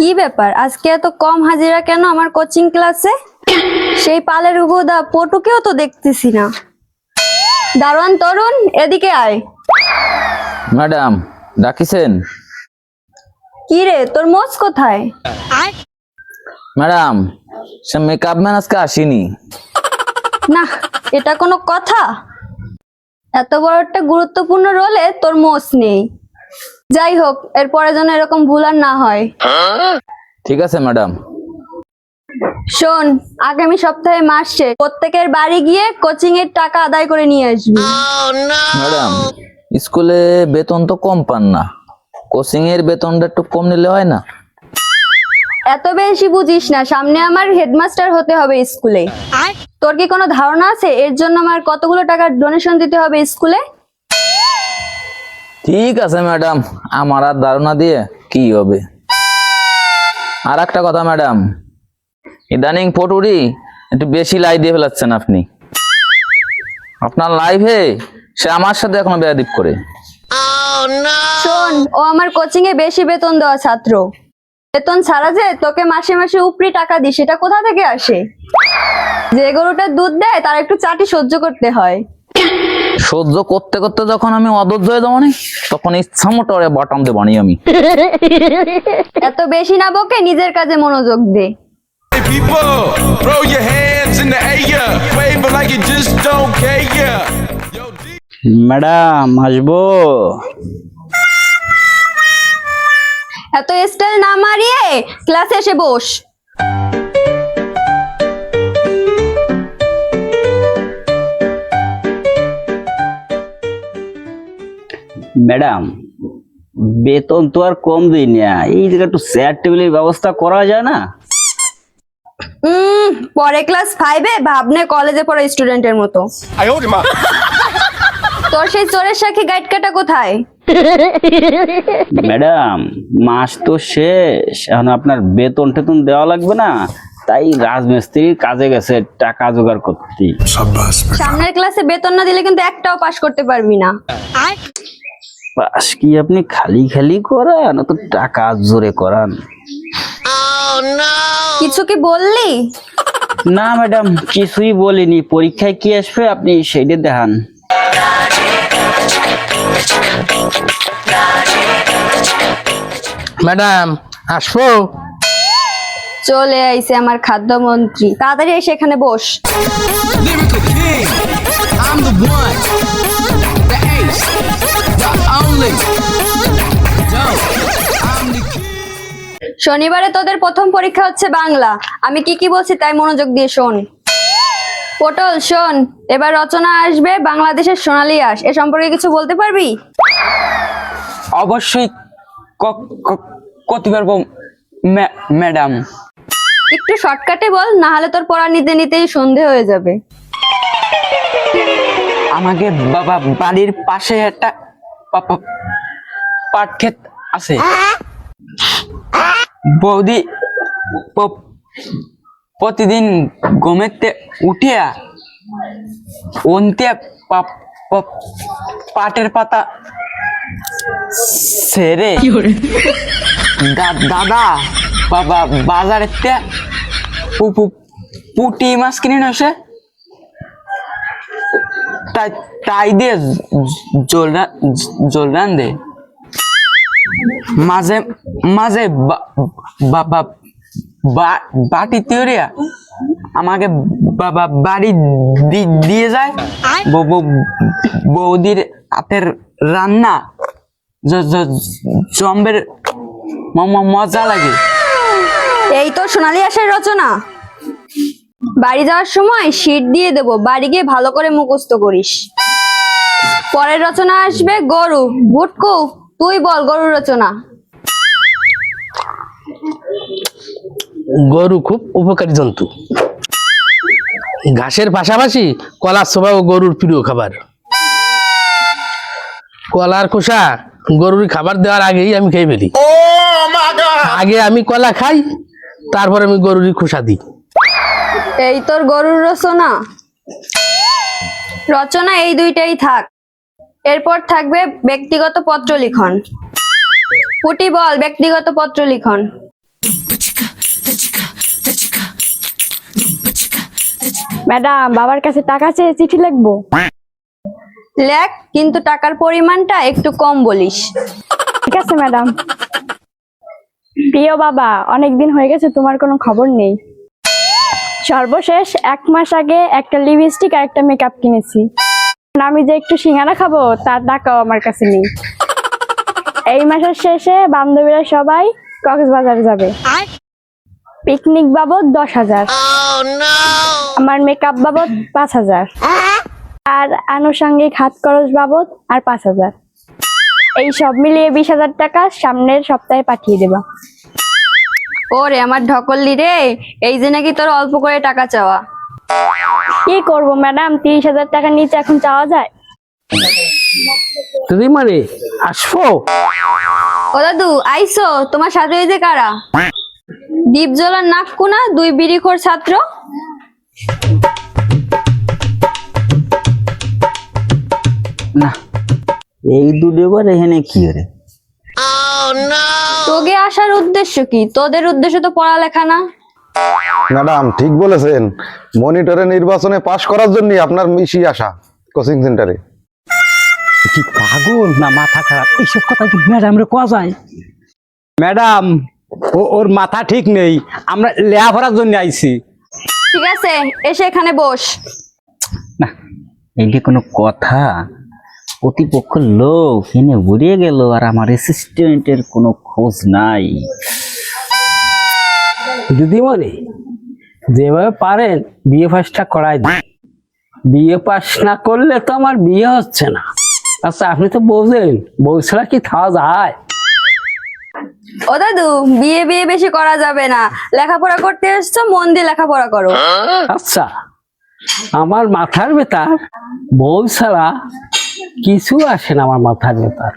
কি ব্যাপার, আজকে এত কম হাজিরা কেন আমার কোচিং ক্লাসে? সেই পালের উবুদা পটুকেও তো দেখতেছি না। দারোয়ান তরুণ, এদিকে আয়। ম্যাডাম ডাকিছেন? কি রে, তোর মোচ কোথায়? ম্যাডাম সে মেকআপ ম্যান আজকে আসেনি। না, এটা কোনো কথা? এত বড় একটা গুরুত্বপূর্ণ রোলে তোর মোচ নেই। যাই হোক, এরপরে যেন এরকম ভুল আর না হয়। ঠিক আছে ম্যাডাম। শোন, আগামী সপ্তাহে মাস শেষ, প্রত্যেকের বাড়ি গিয়ে কোচিং এর টাকা আদায় করে নিয়ে আসবি। ম্যাডাম স্কুলে বেতন তো কম পান না, কোচিং এর বেতনটা একটু কম নিলে হয় না? এত বেশি বুঝিস না, সামনে আমার হেডমাস্টার হতে হবে স্কুলে। তোর কি কোনো ধারণা আছে এর জন্য আমার কতগুলো টাকা ডোনেশন দিতে হবে স্কুলে? ঠিক আছে ম্যাডাম, আমার আর ধারণা দিয়ে কি হবে। আর একটা কথা ম্যাডাম, ইদানিং পটুরি একটু বেশি লাই দিয়ে ফেলাচ্ছেন আপনি। আপনার লাইফে সে আমার সাথে এখনো বেয়াদব করে। শোন, ও আমার কোচিং এ বেশি বেতন দেওয়া ছাত্র। বেতন ছাড়া যে তোকে মাসে মাসে উপরি টাকা দিই, সেটা কোথা থেকে আসে? যে গরুটা দুধ দেয় তার একটু চাটি সহ্য করতে হয়। সহ্য করতে করতে যখন আমি অধৈর্য হয়ে যাবো তখন ইচ্ছা মতো বটাম দেবো আমি। এত বেশি না বকে নিজের কাজে মনোযোগ দে। People, throw your hands in the air, wave like you just don't care. Madam আসবো? এত স্টাইল না মারিয়ে ক্লাসে এসে বস। ম্যাডাম বেতন তো আর কম দিই না, এই জায়গায় একটু চেয়ার টেবিলের ব্যবস্থা করা যায় না? পরে ক্লাস 5-এ ভাবনে কলেজে পড়া স্টুডেন্টের মতো। তোর সেই চোরের সাথে গাইড কাটা কোথায়? ম্যাডাম মাস তো শেষ, এখন আপনার বেতন টেতন দেওয়া লাগবে না, তাই রাজমিস্ত্রির কাজে গেছে টাকা জোগাড় করতে। সামনের ক্লাসে বেতন না দিলে কিন্তু একটাও পাস করতে পারবি না। পাস কি আপনি খালি খালি করান, তো টাকা জোরে করান? কিছু কি বললি? না ম্যাডাম কিছুই বলিনি, পরীক্ষায় কি আসবে আপনি সেইটা দেখান। ম্যাডাম আসবো? চলে আইছে আমার খাদ্যমন্ত্রী, তাড়াতাড়ি এসে এখানে বস। Lyrical king, I'm the one, the ace, the only. Yo, I'm the king. শনিবারে তোদের প্রথম পরীক্ষা হচ্ছে বাংলা। আমি কি কি বলছি তাই মনোযোগ দিয়ে শোন। পটল শোন, এবার রচনা আসবে বাংলাদেশের সোনালী আঁশ, এ সম্পর্কে কিছু বলতে পারবি? অবশ্যই করতে পারবো ম্যাডাম। একটু শর্টকাটে বল, না হলে তোর পড়া নিতে নিতেই সন্ধে হয়ে যাবে। আমাকে বাবা বাড়ির পাশে একটা পাট ক্ষেত আছে। বৌদি প্রতিদিন গমেতে উঠিয়া অন্তে পাটের পাতা ছেড়ে দাদা বাবা বাজারেতে পুটি মাছ কিনে নসে, তাই দিয়ে জল রান্ধে। মাঝে মাঝে বাটি তিউরিয়া আমাকে বাবা বাড়ি দিয়ে যায়। বৌদির হাতের রান্না জম্বের মজা লাগে। এই তো সোনালী আঁশের রচনা। বাড়ি যাওয়ার সময় শীট দিয়ে দেবো, বাড়ি গিয়ে ভালো করে মুখস্থ করিস। পরের রচনা আসবে গরু। বুটকু, তুই বল গরুর রচনা। গরু খুব উপকারী জন্তু। ঘাসের পাশাপাশি কলার ছোবাও গরুর প্রিয় খাবার। কলার খোসা গরুর খাবার দেওয়ার আগেই আমি খেয়ে ফেলি। আগে আমি কলা খাই, তারপর আমি গরুর খোসা দিই। এই তোর গরুর রচনা। রচনা এই দুইটাই থাক, এরপর থাকবে ব্যক্তিগত পত্র লিখন। পুটি বল ব্যক্তিগত পত্র লিখন। ম্যাডাম বাবার কাছে টাকা চেয়ে চিঠি লিখবো। লেখ, কিন্তু টাকার পরিমাণটা একটু কম বলিস। ঠিক আছে ম্যাডাম। প্রিয় বাবা, অনেকদিন হয়ে গেছে তোমার কোনো খবর নেই। সর্বশেষ 1 মাস আগে একটা লিপস্টিক আর একটা মেকআপ কিনেছি। আমি যে একটু সিঙ্গারা খাবো তার টাকাও আমার কাছে নেই। এই মাসের শেষে বান্ধবীরা সবাই কক্সবাজার যাবে। পিকনিক বাবদ 10,000, আমার মেকআপ বাবদ 5,000, আর আনুষঙ্গিক হাত খরচ বাবদ আর 5,000। এই সব মিলিয়ে 20,000 টাকা সামনের সপ্তাহে পাঠিয়ে দেবা। ওরে আমার ঢকললি রে, এই যে নাকি তোর অল্প করে টাকা চাওয়া। কি করব ম্যাডাম, 30,000 টাকার নিচে এখন চাওয়া যায়? দিদিমণি আসবো? ও দাদু আইসো, তোমার সাথে ওই যে কারা? দীপজলার নাককুনা 2 বিড়িখোর ছাত্র। না, এই দুটোবার এখানে কি রে? তোকে আসার উদ্দেশ্য কি? তোদের উদ্দেশ্য তো পড়ালেখা না। ম্যাডাম ঠিক বলেছেন, মনিটরে নির্বাচনে পাশ করার জন্য আপনার মিশি আসা কোচিং সেন্টারে। কি পাগল না মাথা খারাপ? এইসব কথা কি ম্যাডামরে কোয়া যায়? ম্যাডাম ওর মাথা ঠিক নেই, আমরা লেখাপড়ার জন্য আইছি। ঠিক আছে, এসে এখানে বস। না, এইটা কোনো কথা? প্রতিপক্ষ লোক এনে উড়িয়ে গেল আর আমার অ্যাসিস্ট্যান্টের কোনো খোঁজ নাই। দিদিমণি যেভাবে পারেন বিয়ে পাসটা করাই দিন। বিয়ে পাস না করলে তো আমার বিয়ে হচ্ছে না। আচ্ছা আপনি তো বোঝেন, বউ ছাড়া কি খাওয়া যায়? ও দাদু, বিয়ে বিয়ে বেশি করা যাবে না। লেখাপড়া করতে এসছো, মন দিয়ে লেখাপড়া করো। আচ্ছা, আমার মাথার ভেতর বউ ছাড়া কিছু আসে না। আমার মাথার ভেতর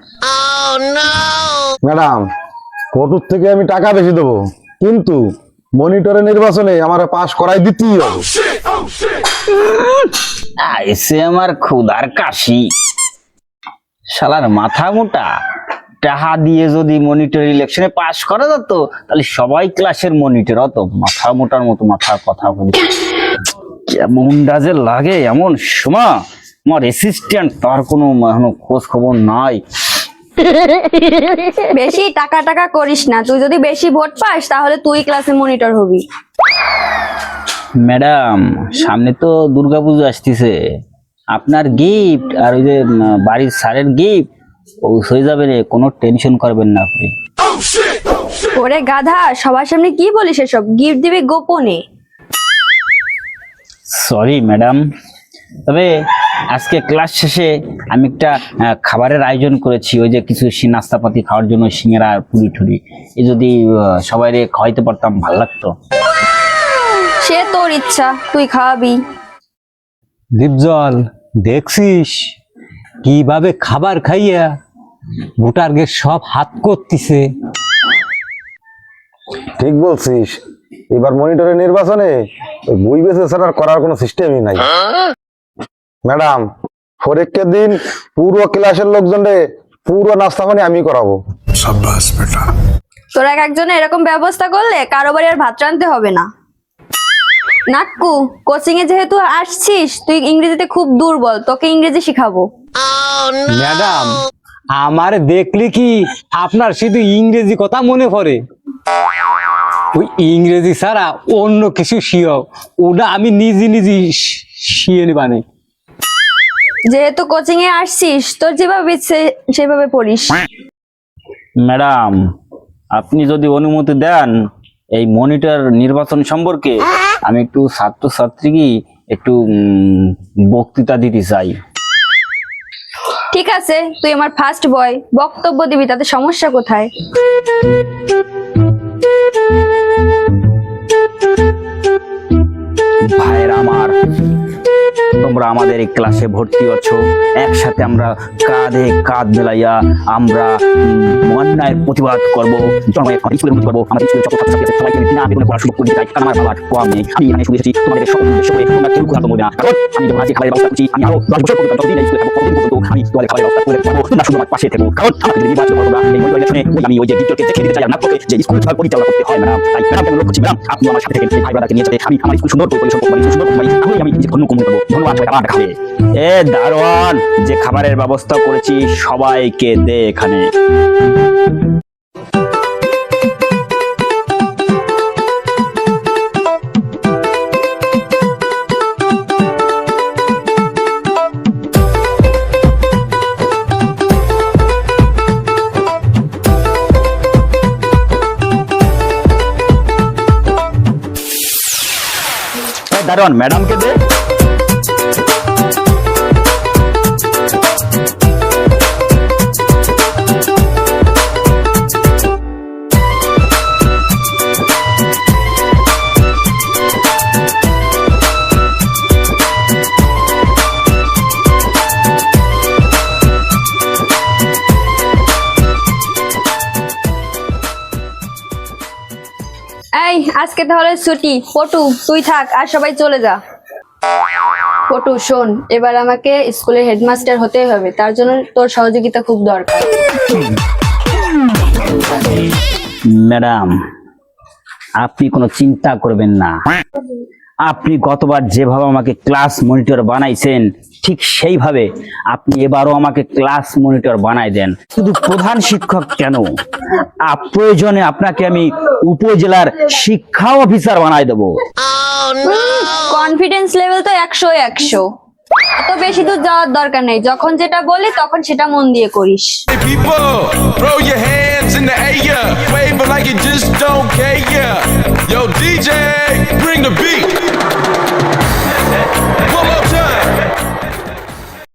ম্যাডাম কোর্ট থেকে আমি টাকা বেশি দেবো, কিন্তু মনিটরে নির্বাচনে আমার পাশ করাই দিতেই হবে। আইসে আমার ক্ষুধার কাশি। শালার মাথা মোটা, টাকা দিয়ে যদি মনিটর ইলেকশনে পাশ করা যেত তাহলে সবাই ক্লাসের মনিটর হতো। মাথা মোটার মতো মাথার কথা বলি, কেমন যে লাগে এমন সময়। আমার অ্যাসিস্ট্যান্ট তার কোনো খোঁজ খবর নাই। বেশি টাকা টাকা করিস না। তুই যদি বেশি ভোট পাস তাহলে তুই ক্লাসে মনিটর হবি। ম্যাডাম সামনে তো দুর্গাপুজো আসতেছে, আপনার গিফট আর ওই যে বাড়ির স্যারের গিফট হয়ে যাবে রে, কোনো টেনশন করবেন না আপনি। ওরে গাধা, সবার সামনে কি বলিস এসব? গিফট দিবি গোপনে। সরি ম্যাডাম, তবে আজকে ক্লাস শেষে আমি একটা খাবারের আয়োজন করেছি। ওই যে কিছু নাস্তাপাতি খাওয়ার জন্য, সিঙ্গারা পুরি টুরি, এই যদি সবাই খাওয়াইতে পারতাম ভালো লাগতো। সে তোর ইচ্ছা, তুই খাওয়াবি। দীপজল, দেখছিস কিভাবে খাবার খাইয়া ভোটারকে সব হাত করতেছে? ঠিক বলছিস, এবার মনিটরে নির্বাচনে ওই বই বেঁচে ছাড়া করার কোনো সিস্টেমই নাই। ম্যাডাম পরীক্ষার দিন পুরো ক্লাসের লোকজনরে পুরো নাস্তা পানি আমি করাবো। তোরা একজনে এরকম ব্যবস্থা করলে কারো বাড়ি আর ভাত রাঁধতে হবে না। নাক্কু, কোচিং এ যেহেতু আসছিস, তুই ইংরেজিতে খুব দুর্বল, তোকে ইংরেজি শিখাবো। ম্যাডাম আমার দেখলি কি আপনার শুধু ইংরেজি কথা মনে পড়ে? ওই ইংরেজি ছাড়া অন্য কিছু শিও, ওটা আমি নিজে নিজে শিয়ে নিবানে। যেহেতু কোচিং এ আসছিস, তোর যেভাবে ইচ্ছে সেভাবে পড়িস। ম্যাডাম আপনি যদি অনুমতি দেন, এই মনিটর নির্বাচন সম্পর্কে আমি একটু ছাত্রছাত্রীকে একটু বক্তৃতা দিতে চাই। ঠিক আছে, তুই আমার ফার্স্ট বয়, বক্তব্য দিবি, তাতে সমস্যা কোথায়? ভাইয়েরা আমার, তোমরা আমাদের এই ক্লাসে ভর্তি আছো, একসাথে আমরা কাঁধে কাঁধ মেলাইয়া আমরা অন্যায়ের প্রতিবাদ করবো, জনগণের স্কুলের উন্নতি করবো। আমাদের স্কুলের সকল ছাত্রছাত্রী সবাইকে বিনা বেতনে পড়ার সুযোগ করে দিতে চাই। কারণ আমার বাবার কম নেই, আমি এখানে শুনে এসেছি তোমাদের সকল উদ্দেশ্য করে তোমরা কেউ ক্ষুধার্ত হবে না। কারণ আমি যখন আজকে খাবারের ব্যবস্থা করছি, আমি আরো 10 বছর পর্যন্ত যতদিন এই স্কুলে থাকবো ততদিন পর্যন্ত আমি তোমাদের খাবারের ব্যবস্থা করে পাবো, তোমরা শুধু আমার পাশে থেকো। কারণ আমাকে যদি নির্বাচন করো না, এই মনিটর ইলেকশনে আমি ওই যে বিদ্যুৎকে দেখে দিতে চাই আর না তোকে যে স্কুল পরিচালনা করতে হয় ম্যাডাম। তাই ম্যাডাম অনুরোধ করছি ম্যাডাম, আপনি আমার সাথে থেকে ভাই ব্রাদারকে নিয়ে যেতে আমি আমার স্কুল সুন্দর করে পরিচালনা করতে পারি, সুন্দর করতে পারি, তাহলে আমি নিজে ধন্য কমে পাবো। ধন্যবাদ, সবাই খাবার খাবে। এ দারোয়ান, যে খাবারের ব্যবস্থা করেছি সবাইকে দে এখানে। দারোয়ান, ম্যাডামকে দে। এই আজকে তাহলে ছুটি, পটু তুই থাক আর সবাই চলে যা। পটু শোন, এবার আমাকে স্কুলের হেডমাস্টার হতে হবে, তার জন্য তোর সহযোগিতা খুব দরকার। ম্যাডাম, আপনি কোনো চিন্তা করবেন না। আপনি গতবার যেভাবে আমাকে ক্লাস মনিটর বানাইছেন ঠিক সেইভাবে আপনি এবারও আমাকে ক্লাস মনিটর বানাই দেন। শুধু প্রধান শিক্ষক কেন, প্রয়োজনে আপনাকে আমি উপজেলার শিক্ষা অফিসার বানাই দেবো। কনফিডেন্স লেভেল তো 100 এত বেশি দূর যাওয়ার দরকার নেই, যখন যেটা বলি তখন সেটা মন দিয়ে করিস। Hey people, throw your hands in the air, wave like you just don't care. Yo DJ,